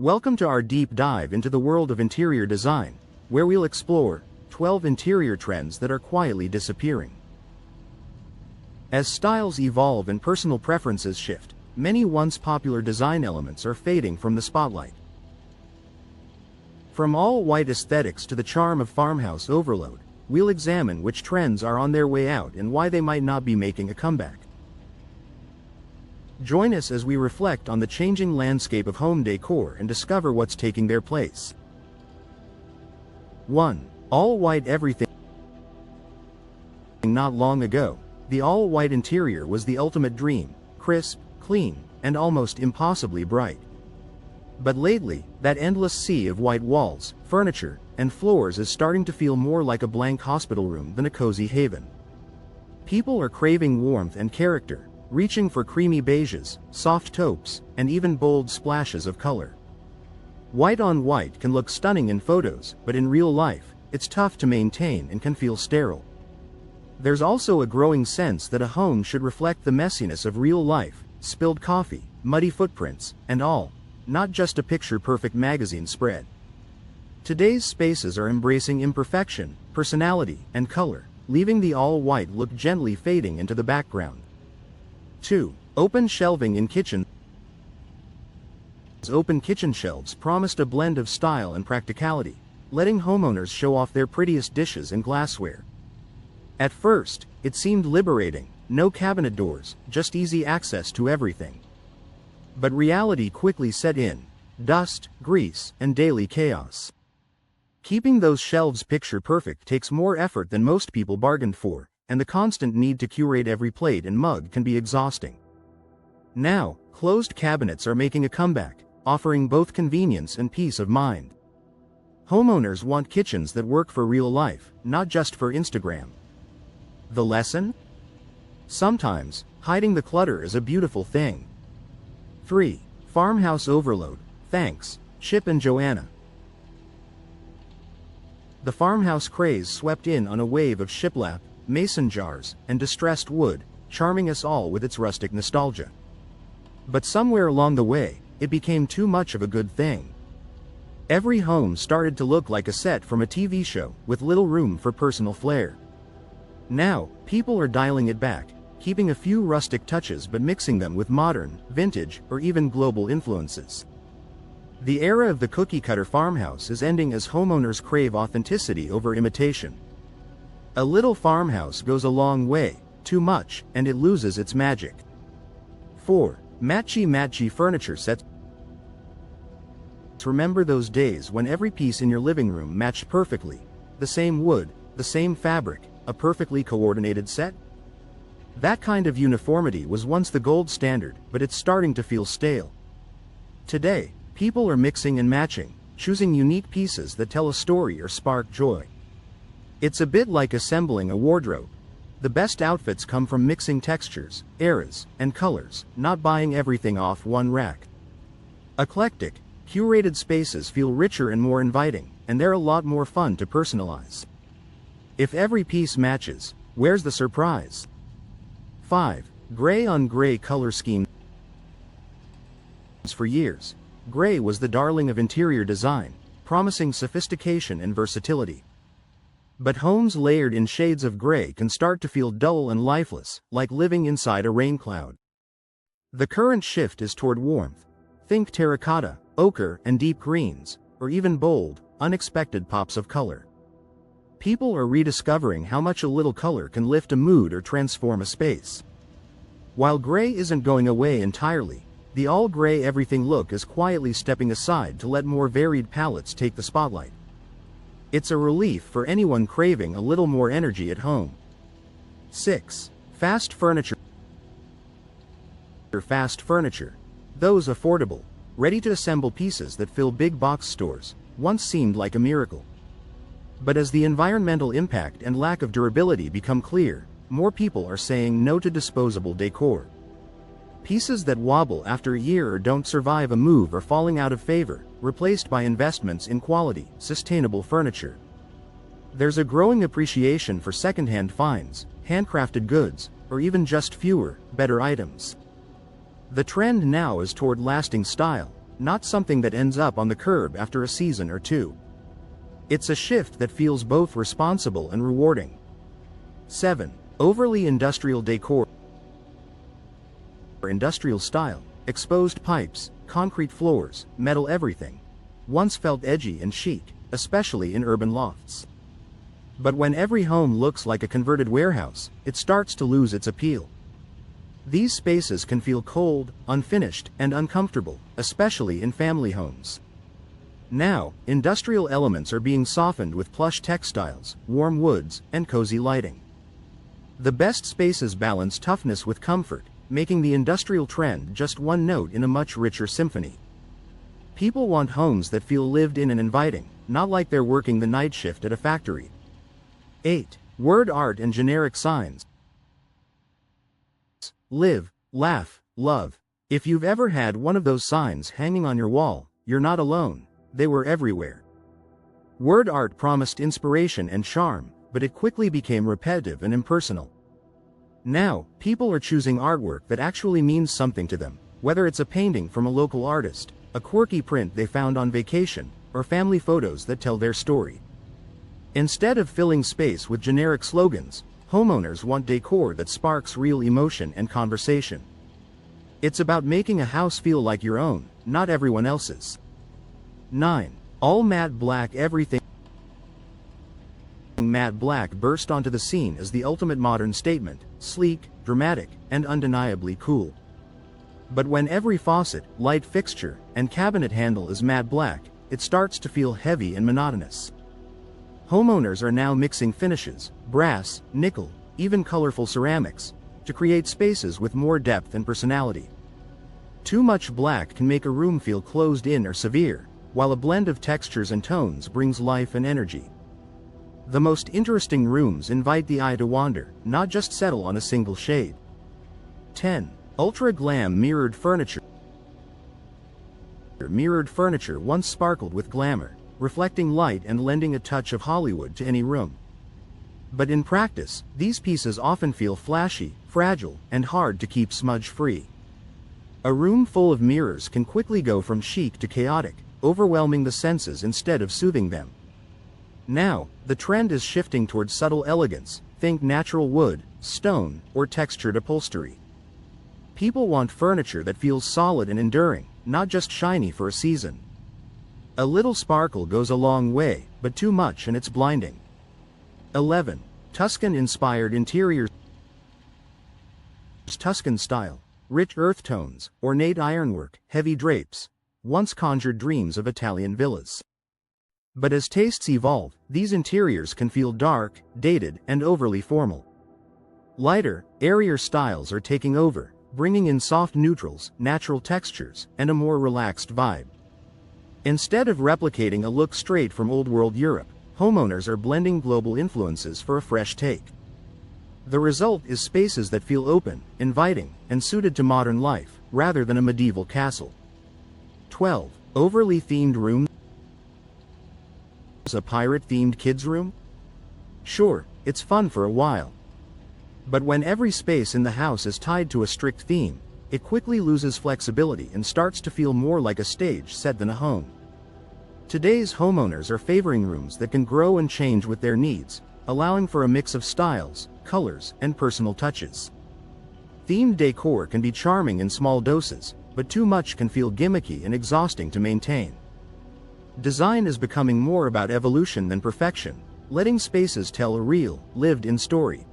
Welcome to our deep dive into the world of interior design, where we'll explore 12 interior trends that are quietly disappearing. As styles evolve and personal preferences shift, many once popular design elements are fading from the spotlight. From all-white aesthetics to the charm of farmhouse overload, we'll examine which trends are on their way out and why they might not be making a comeback. Join us as we reflect on the changing landscape of home decor and discover what's taking their place. 1. All-white everything. Not long ago, the all-white interior was the ultimate dream, crisp, clean, and almost impossibly bright. But lately, that endless sea of white walls, furniture, and floors is starting to feel more like a blank hospital room than a cozy haven. People are craving warmth and character, reaching for creamy beiges, soft taupes, and even bold splashes of color. White on white can look stunning in photos, but in real life, it's tough to maintain and can feel sterile. There's also a growing sense that a home should reflect the messiness of real life, spilled coffee, muddy footprints, and all, not just a picture-perfect magazine spread. Today's spaces are embracing imperfection, personality, and color, leaving the all-white look gently fading into the background. 2. Open shelving in kitchen. Open kitchen shelves promised a blend of style and practicality, letting homeowners show off their prettiest dishes and glassware. At first, it seemed liberating, no cabinet doors, just easy access to everything. But reality quickly set in: dust, grease, and daily chaos. Keeping those shelves picture-perfect takes more effort than most people bargained for, and the constant need to curate every plate and mug can be exhausting. Now, closed cabinets are making a comeback, offering both convenience and peace of mind. Homeowners want kitchens that work for real life, not just for Instagram. The lesson? Sometimes, hiding the clutter is a beautiful thing. 3. Farmhouse overload. Thanks, Chip and Joanna. The farmhouse craze swept in on a wave of shiplap, mason jars, and distressed wood, charming us all with its rustic nostalgia. But somewhere along the way, it became too much of a good thing. Every home started to look like a set from a TV show, with little room for personal flair. Now, people are dialing it back, keeping a few rustic touches but mixing them with modern, vintage, or even global influences. The era of the cookie-cutter farmhouse is ending as homeowners crave authenticity over imitation. A little farmhouse goes a long way, too much, and it loses its magic. 4. Matchy-matchy furniture sets. Remember those days when every piece in your living room matched perfectly? The same wood, the same fabric, a perfectly coordinated set? That kind of uniformity was once the gold standard, but it's starting to feel stale. Today, people are mixing and matching, choosing unique pieces that tell a story or spark joy. It's a bit like assembling a wardrobe. The best outfits come from mixing textures, eras, and colors, not buying everything off one rack. Eclectic, curated spaces feel richer and more inviting, and they're a lot more fun to personalize. If every piece matches, where's the surprise? 5. Gray on gray color scheme. For years, gray was the darling of interior design, promising sophistication and versatility. But homes layered in shades of gray can start to feel dull and lifeless, like living inside a rain cloud. The current shift is toward warmth. Think terracotta, ochre, and deep greens, or even bold, unexpected pops of color. People are rediscovering how much a little color can lift a mood or transform a space. While gray isn't going away entirely, the all-gray everything look is quietly stepping aside to let more varied palettes take the spotlight. It's a relief for anyone craving a little more energy at home. 6. Fast furniture. Fast furniture. Those affordable, ready-to-assemble pieces that fill big box stores, once seemed like a miracle. But as the environmental impact and lack of durability become clear, more people are saying no to disposable decor. Pieces that wobble after a year or don't survive a move are falling out of favor, replaced by investments in quality, sustainable furniture. There's a growing appreciation for second-hand finds, handcrafted goods, or even just fewer, better items. The trend now is toward lasting style, not something that ends up on the curb after a season or two. It's a shift that feels both responsible and rewarding. 7. Overly industrial decor or industrial style, exposed pipes, concrete floors, metal everything. Once felt edgy and chic, especially in urban lofts. But when every home looks like a converted warehouse, it starts to lose its appeal. These spaces can feel cold, unfinished, and uncomfortable, especially in family homes. Now, industrial elements are being softened with plush textiles, warm woods, and cozy lighting. The best spaces balance toughness with comfort, making the industrial trend just one note in a much richer symphony. People want homes that feel lived in and inviting, not like they're working the night shift at a factory. 8. Word art and generic signs. Live, laugh, love. If you've ever had one of those signs hanging on your wall, you're not alone. They were everywhere. Word art promised inspiration and charm, but it quickly became repetitive and impersonal. Now, people are choosing artwork that actually means something to them, whether it's a painting from a local artist, a quirky print they found on vacation, or family photos that tell their story. Instead of filling space with generic slogans, homeowners want decor that sparks real emotion and conversation. It's about making a house feel like your own, not everyone else's. 9. All matte black everything. Matte black burst onto the scene as the ultimate modern statement, sleek, dramatic, and undeniably cool. But when every faucet, light fixture, and cabinet handle is matte black, it starts to feel heavy and monotonous. Homeowners are now mixing finishes, brass, nickel, even colorful ceramics, to create spaces with more depth and personality. Too much black can make a room feel closed in or severe, while a blend of textures and tones brings life and energy. The most interesting rooms invite the eye to wander, not just settle on a single shade. 10. Ultra glam mirrored furniture. Mirrored furniture once sparkled with glamour, reflecting light and lending a touch of Hollywood to any room. But in practice, these pieces often feel flashy, fragile, and hard to keep smudge-free. A room full of mirrors can quickly go from chic to chaotic, overwhelming the senses instead of soothing them. Now, the trend is shifting towards subtle elegance, think natural wood, stone, or textured upholstery. People want furniture that feels solid and enduring, not just shiny for a season. A little sparkle goes a long way, but too much and it's blinding. 11. Tuscan-inspired interiors. Tuscan style, rich earth tones, ornate ironwork, heavy drapes, once conjured dreams of Italian villas. But as tastes evolve, these interiors can feel dark, dated, and overly formal. Lighter, airier styles are taking over, bringing in soft neutrals, natural textures, and a more relaxed vibe. Instead of replicating a look straight from old-world Europe, homeowners are blending global influences for a fresh take. The result is spaces that feel open, inviting, and suited to modern life, rather than a medieval castle. 12. Overly themed rooms. A pirate-themed kids' room? Sure, it's fun for a while. But when every space in the house is tied to a strict theme, it quickly loses flexibility and starts to feel more like a stage set than a home. Today's homeowners are favoring rooms that can grow and change with their needs, allowing for a mix of styles, colors, and personal touches. Themed decor can be charming in small doses, but too much can feel gimmicky and exhausting to maintain. Design is becoming more about evolution than perfection, letting spaces tell a real, lived-in story.